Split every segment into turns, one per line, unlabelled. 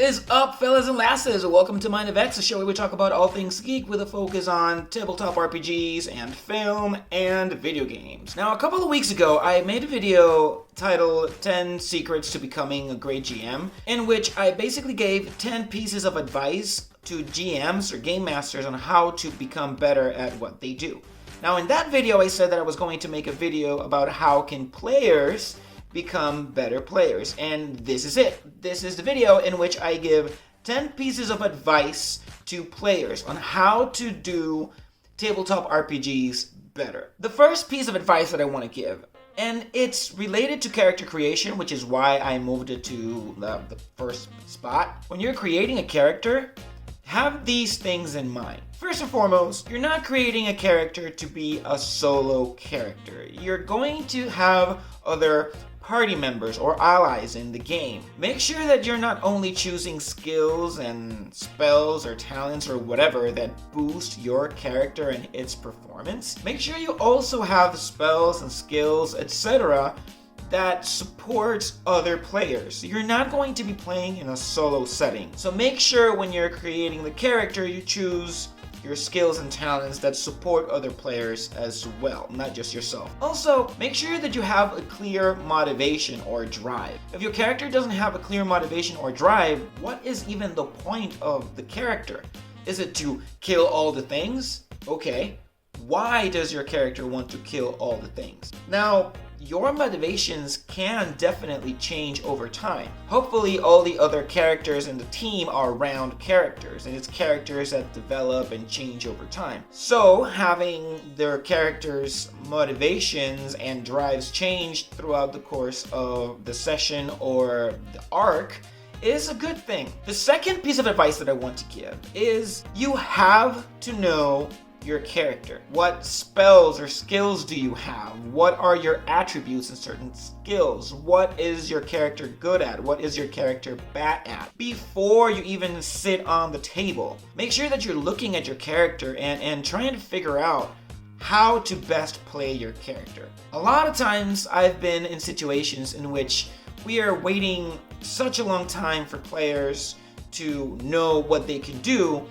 is up, fellas and lasses? Welcome to Mind of X, a show where we talk about all things geek with a focus on tabletop RPGs and film and video games. Now, a couple of weeks ago, I made a video titled 10 Secrets to Becoming a Great GM, in which I basically gave 10 pieces of advice to GMs or game masters on how to become better at what they do. Now, in that video, I said that I was going to make a video about how can players become better players, and this is it. This is the video in which I give 10 pieces of advice to players on how to do tabletop RPGs better. The first piece of advice that I want to give, and it's related to character creation, which is why I moved it to the first spot. When you're creating a character, have these things in mind. First and foremost, you're not creating a character to be a solo character. You're going to have other party members or allies in the game. Make sure that you're not only choosing skills and spells or talents or whatever that boost your character and its performance. Make sure you also have spells and skills, etc., that supports other players. You're not going to be playing in a solo setting. So make sure when you're creating the character, you choose your skills and talents that support other players as well, not just yourself. Also, make sure that you have a clear motivation or drive. If your character doesn't have a clear motivation or drive, what is even the point of the character? Is it to kill all the things? Okay. Why does your character want to kill all the things? Now, your motivations can definitely change over time. Hopefully all the other characters in the team are round characters, and it's characters that develop and change over time. So having their characters' motivations and drives change throughout the course of the session or the arc is a good thing. The second piece of advice that I want to give is you have to know your character. What spells or skills do you have? What are your attributes and certain skills? What is your character good at? What is your character bad at? Before you even sit on the table, make sure that you're looking at your character and trying to figure out how to best play your character. A lot of times I've been in situations in which we are waiting such a long time for players to know what they can do,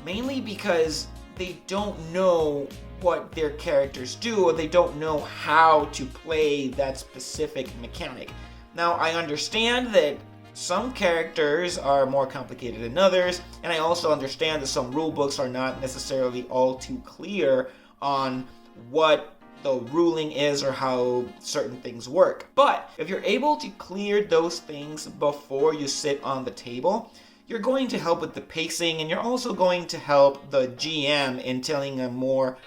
mainly because they don't know what their characters do, or they don't know how to play that specific mechanic. Now, I understand that some characters are more complicated than others, and I also understand that some rule books are not necessarily all too clear on what the ruling is or how certain things work. But if you're able to clear those things before you sit on the table, you're going to help with the pacing, and you're also going to help the GM in telling a more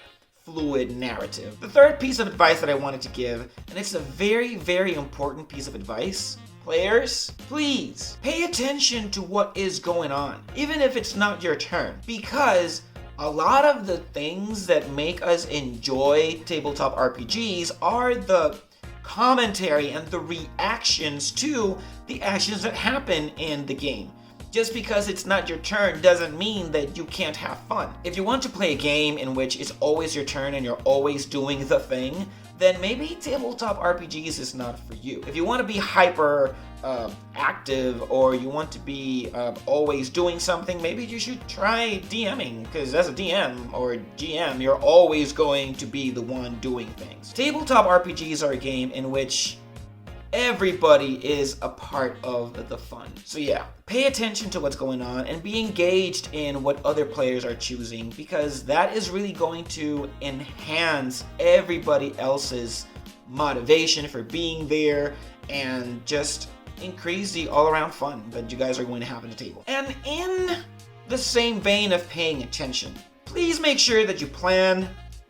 fluid narrative. The third piece of advice that I wanted to give, and it's a very, very important piece of advice. Players, please pay attention to what is going on, even if it's not your turn, because a lot of the things that make us enjoy tabletop RPGs are the commentary and the reactions to the actions that happen in the game. Just because it's not your turn doesn't mean that you can't have fun. If you want to play a game in which it's always your turn and you're always doing the thing, then maybe tabletop RPGs is not for you. If you want to be hyper active, or you want to be always doing something, maybe you should try DMing, because as a DM or GM, you're always going to be the one doing things. Tabletop RPGs are a game in which everybody is a part of the fun. So yeah, pay attention to what's going on and be engaged in what other players are choosing, because that is really going to enhance everybody else's motivation for being there and just increase the all-around fun that you guys are going to have at the table. And in the same vein of paying attention, please make sure that you plan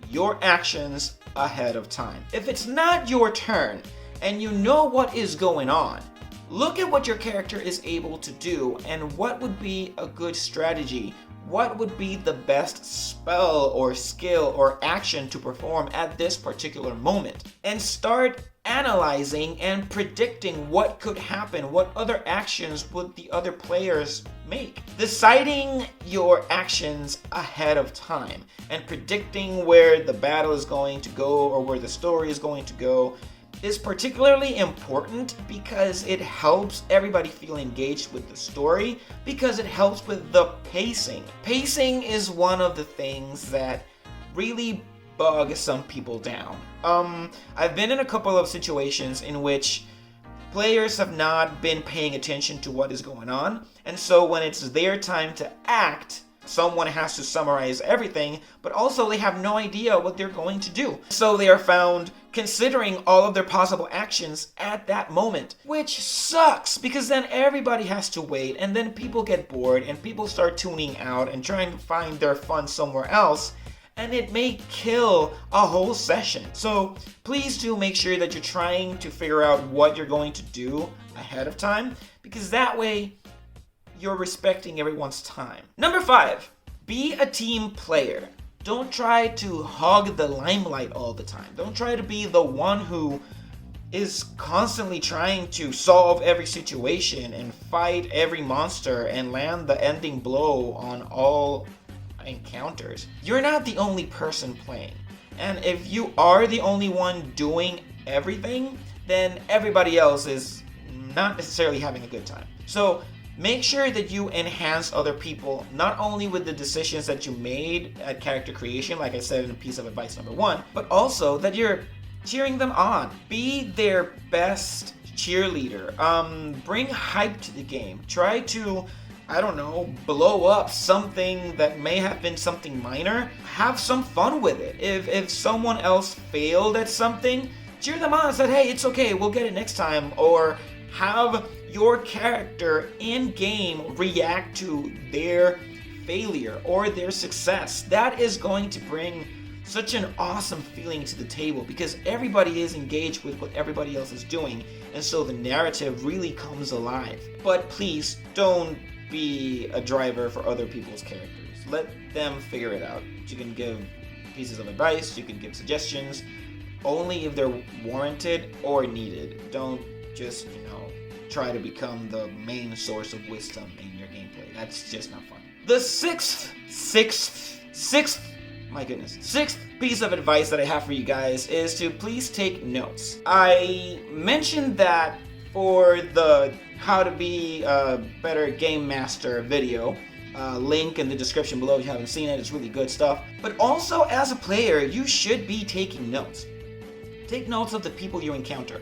your actions ahead of time. If it's not your turn, and you know what is going on, look at what your character is able to do and what would be a good strategy. What would be the best spell or skill or action to perform at this particular moment? And start analyzing and predicting what could happen, what other actions would the other players make. Deciding your actions ahead of time and predicting where the battle is going to go or where the story is going to go is particularly important because it helps everybody feel engaged with the story, because it helps with the pacing. Pacing is one of the things that really bug some people down. I've been in a couple of situations in which players have not been paying attention to what is going on, and so when it's their time to act, someone has to summarize everything, but also they have no idea what they're going to do. So they are found considering all of their possible actions at that moment, which sucks because then everybody has to wait, and then people get bored and people start tuning out and trying to find their fun somewhere else, and it may kill a whole session. So please do make sure that you're trying to figure out what you're going to do ahead of time, because that way you're respecting everyone's time. Number 5, be a team player. Don't try to hog the limelight all the time. Don't try to be the one who is constantly trying to solve every situation and fight every monster and land the ending blow on all encounters. You're not the only person playing. And if you are the only one doing everything, then everybody else is not necessarily having a good time. So make sure that you enhance other people, not only with the decisions that you made at character creation, like I said in piece of advice number 1, but also that you're cheering them on. Be their best cheerleader. Bring hype to the game. Try to, I don't know, blow up something that may have been something minor. Have some fun with it. If someone else failed at something, cheer them on and say, hey, it's okay, we'll get it next time. Or have your character in game react to their failure or their success. That is going to bring such an awesome feeling to the table because everybody is engaged with what everybody else is doing, and so the narrative really comes alive. But please don't be a driver for other people's characters. Let them figure it out. You can give pieces of advice, you can give suggestions, only if they're warranted or needed. Don't just, try to become the main source of wisdom in your gameplay. That's just not fun. The sixth piece of advice that I have for you guys is to please take notes. I mentioned that for the how to be a better game master video. Link in the description below if you haven't seen it. It's really good stuff. But also as a player, you should be taking notes. Take notes of the people you encounter.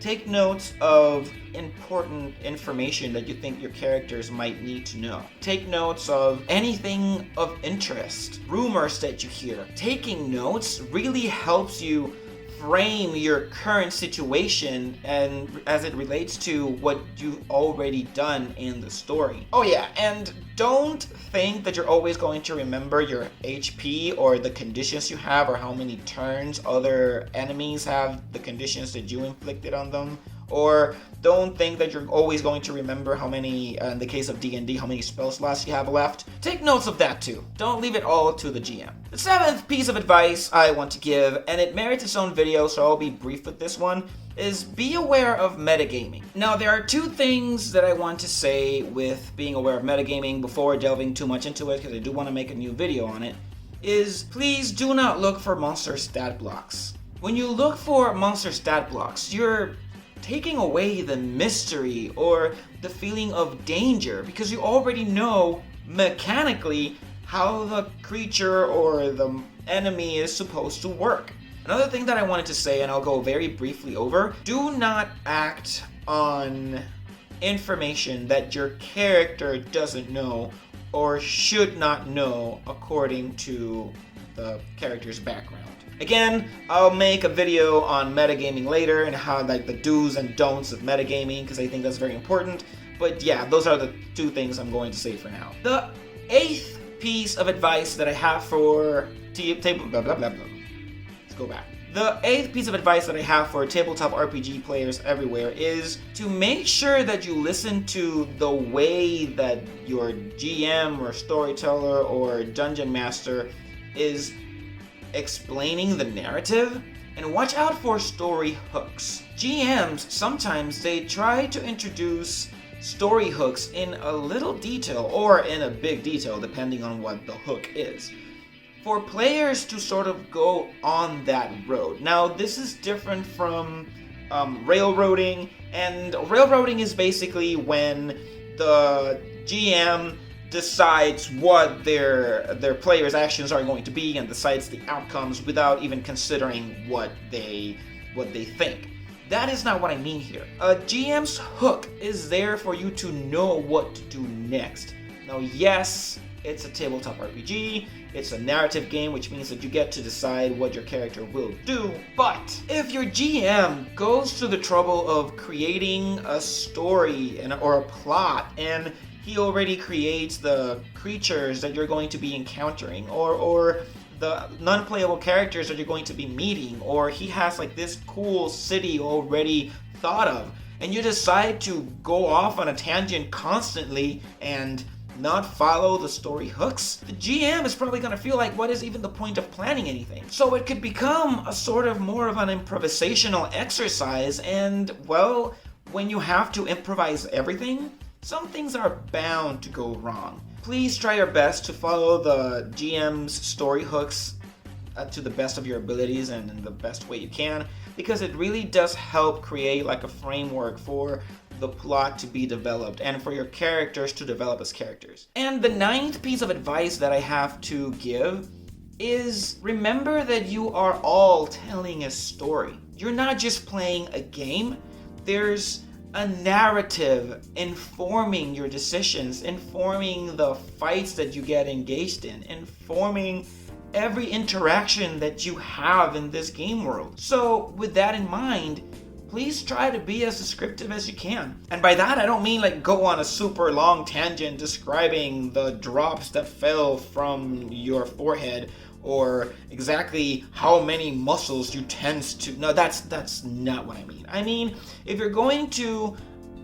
Take notes of important information that you think your characters might need to know. Take notes of anything of interest, rumors that you hear. Taking notes really helps you frame your current situation and as it relates to what you've already done in the story. Oh yeah, and don't think that you're always going to remember your HP or the conditions you have or how many turns other enemies have the conditions that you inflicted on them. Or don't think that you're always going to remember how many, in the case of D&D, how many spell slots you have left. Take notes of that too. Don't leave it all to the GM. The 7th piece of advice I want to give, and it merits its own video, so I'll be brief with this one, is be aware of metagaming. Now, there are 2 things that I want to say with being aware of metagaming before delving too much into it, because I do want to make a new video on it, is please do not look for monster stat blocks. When you look for monster stat blocks, you're taking away the mystery or the feeling of danger because you already know mechanically how the creature or the enemy is supposed to work. Another thing that I wanted to say, and I'll go very briefly over, do not act on information that your character doesn't know or should not know according to the character's background. Again, I'll make a video on metagaming later and how the do's and don'ts of metagaming because I think that's very important. But yeah, those are the 2 things I'm going to say for now. The 8th piece of advice that I have for Let's go back. The 8th piece of advice that I have for tabletop RPG players everywhere is to make sure that you listen to the way that your GM or storyteller or dungeon master is explaining the narrative, and watch out for story hooks. GMs, sometimes they try to introduce story hooks in a little detail or in a big detail depending on what the hook is, for players to sort of go on that road. Now this is different from railroading. And railroading is basically when the GM decides what their players' actions are going to be and decides the outcomes without even considering what they think. That is not what I mean here. A GM's hook is there for you to know what to do next. Now, yes, it's a tabletop RPG, it's a narrative game, which means that you get to decide what your character will do, but if your GM goes to the trouble of creating a story or a plot, and he already creates the creatures that you're going to be encountering, or the non-playable characters that you're going to be meeting, or he has like this cool city already thought of, and you decide to go off on a tangent constantly and not follow the story hooks, the GM is probably going to feel like, what is even the point of planning anything? So it could become a sort of more of an improvisational exercise, and well, when you have to improvise everything, some things are bound to go wrong. Please try your best to follow the GM's story hooks to the best of your abilities and in the best way you can, because it really does help create like a framework for the plot to be developed and for your characters to develop as characters. And the 9th piece of advice that I have to give is remember that you are all telling a story. You're not just playing a game. There's a narrative informing your decisions, informing the fights that you get engaged in, informing every interaction that you have in this game world. So with that in mind, please try to be as descriptive as you can. And by that, I don't mean like go on a super long tangent describing the drops that fell from your forehead or exactly how many muscles you tense to. No, that's not what I mean. I mean, if you're going to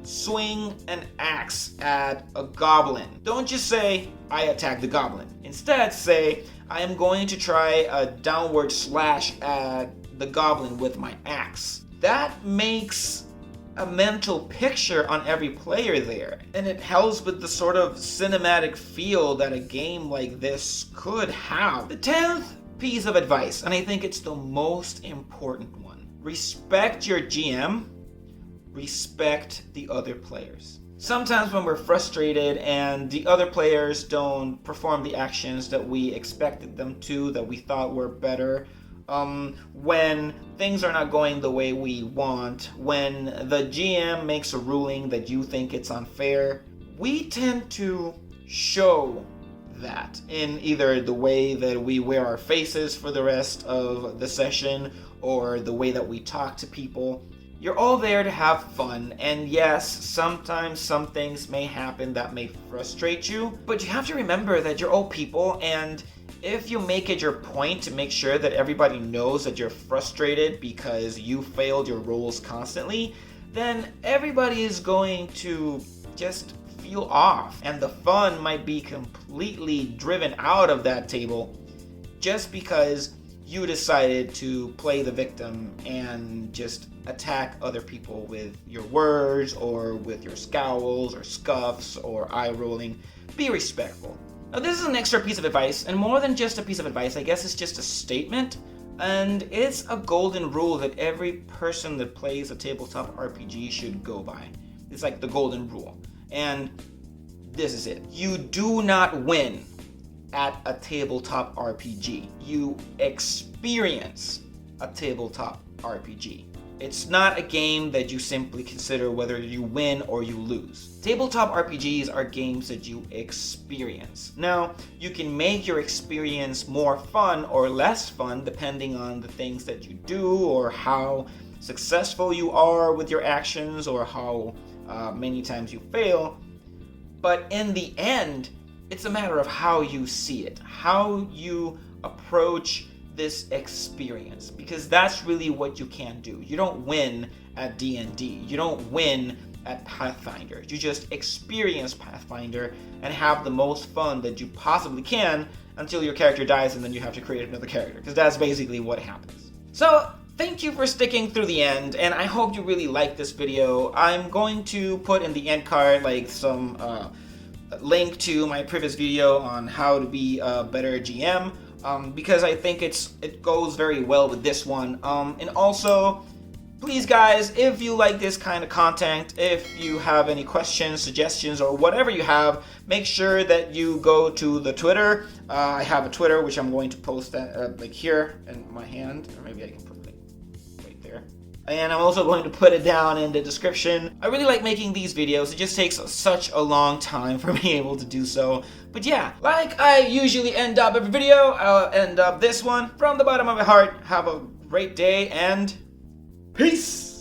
swing an axe at a goblin, don't just say, I attack the goblin. Instead, say, I am going to try a downward slash at the goblin with my axe. That makes a mental picture on every player there, and it helps with the sort of cinematic feel that a game like this could have. The 10th piece of advice, and I think it's the most important one: respect your GM, respect the other players. Sometimes when we're frustrated and the other players don't perform the actions that we expected them to, that we thought were better, when things are not going the way we want, when the GM makes a ruling that you think it's unfair, we tend to show that in either the way that we wear our faces for the rest of the session or the way that we talk to people. You're all there to have fun, and yes, sometimes some things may happen that may frustrate you, but you have to remember that you're all people, and if you make it your point to make sure that everybody knows that you're frustrated because you failed your roles constantly, then everybody is going to just feel off, and the fun might be completely driven out of that table just because you decided to play the victim and just attack other people with your words or with your scowls or scuffs or eye rolling. Be respectful. Now, this is an extra piece of advice, and more than just a piece of advice, I guess it's just a statement, and it's a golden rule that every person that plays a tabletop RPG should go by. It's like the golden rule, and this is it. You do not win at a tabletop RPG. You experience a tabletop RPG. It's not a game that you simply consider whether you win or you lose. Tabletop RPGs are games that you experience. Now, you can make your experience more fun or less fun depending on the things that you do or how successful you are with your actions or how many times you fail. But in the end, it's a matter of how you see it, how you approach this experience, because that's really what you can do. You don't win at D&D. You don't win at Pathfinder. You just experience Pathfinder and have the most fun that you possibly can until your character dies and then you have to create another character, because that's basically what happens. So, thank you for sticking through the end, and I hope you really liked this video. I'm going to put in the end card like some link to my previous video on how to be a better GM, because I think it goes very well with this one. And also, Please guys, if you like this kind of content, if you have any questions, suggestions, or whatever you have, make sure that you go to the Twitter. I have a Twitter which I'm going to post that like here in my hand, or maybe I can put it like right there. And I'm also going to put it down in the description. I really like making these videos. It just takes such a long time for me able to do so. But yeah, like I usually end up every video, I'll end up this one. From the bottom of my heart, have a great day and peace!